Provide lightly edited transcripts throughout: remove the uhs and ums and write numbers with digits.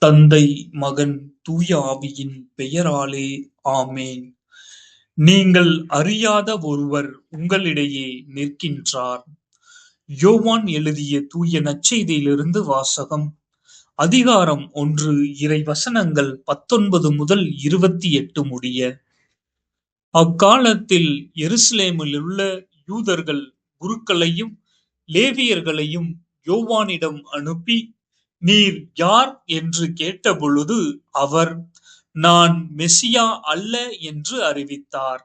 தந்தை, மகன், தூய ஆவியின் பெயராலே ஆமென். நீங்கள் அறியாத ஒருவர் உங்களிடையே நிற்கின்றார். யோவான் எழுதிய தூய நற்செய்தியிலிருந்து வாசகம். அதிகாரம் 1, இறை வசனங்கள் 19 முதல் 28 முடிய. அக்காலத்தில் எருசலேமிலுள்ள யூதர்கள் குருக்களையும் லேவியர்களையும் யோவானிடம் அனுப்பி, நீர் யார் என்று கேட்டபொழுது, அவர், நான் மெசியா அல்ல என்று அறிவித்தார்.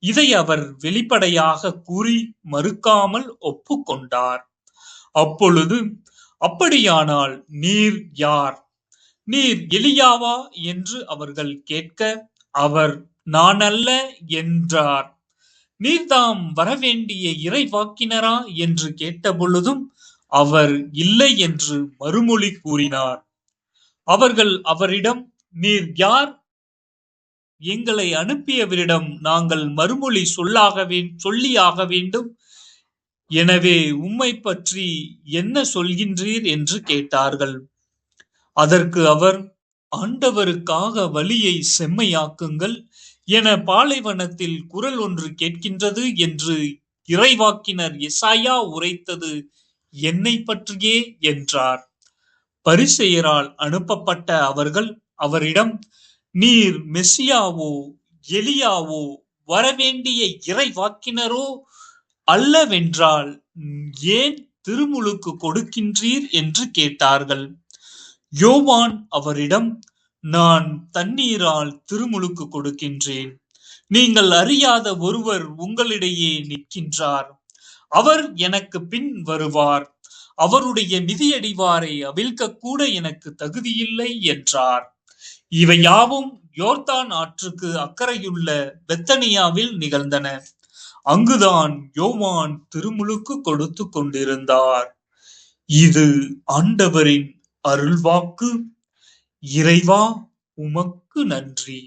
இதை அவர் வெளிப்படையாக கூறி மறுக்காமல் ஒப்புக்கொண்டார். அப்பொழுது, அப்படியானால் நீர் யார்? நீர் எலியாவா என்று அவர்கள் கேட்க, அவர், நான் அல்ல என்றார். நீர்தாம் வரவேண்டிய இறைவாக்கினரா என்று கேட்டபொழுதும் அவர் இல்லை என்று மறுமொழி கூறினார். அவர்கள் அவரிடம், நீர் யார்? எங்களை அனுப்பியவரிடம் நாங்கள் மறுமொழி சொல்லியாக வேண்டும். எனவே உம்மை பற்றி என்ன சொல்கின்றீர் என்று கேட்டார்கள். அதற்கு அவர், ஆண்டவருக்காக வழியை செம்மையாக்குங்கள் என பாலைவனத்தில் குரல் ஒன்று கேட்கின்றது என்று இறைவாக்கினர் எசாயா உரைத்தது என்னை பற்றியே என்றார். பரிசேயரால் அனுப்பப்பட்ட அவர்கள் அவரிடம், நீர் மெசியாவோ எலியாவோ வரவேண்டிய இறைவாக்கினரோ அல்லவென்றால் ஏன் திருமுழுக்கு கொடுக்கின்றீர் என்று கேட்டார்கள். யோவான் அவரிடம், நான் தண்ணீரால் திருமுழுக்கு கொடுக்கின்றேன். நீங்கள் அறியாத ஒருவர் உங்களிடையே நிற்கின்றார். அவர் எனக்கு பின் வருவார். அவருடைய மிதியடிவாரை அவிழ்க்க கூட எனக்கு தகுதியில்லை என்றார். இவை யாவும் யோர்தான் ஆற்றுக்கு அக்கறையுள்ள பெத்தனியாவில் நிகழ்ந்தன. அங்குதான் யோவான் திருமுழுக்கு கொடுத்து கொண்டிருந்தார். இது ஆண்டவரின் அருள்வாக்கு. இறைவா, உமக்கு நன்றி.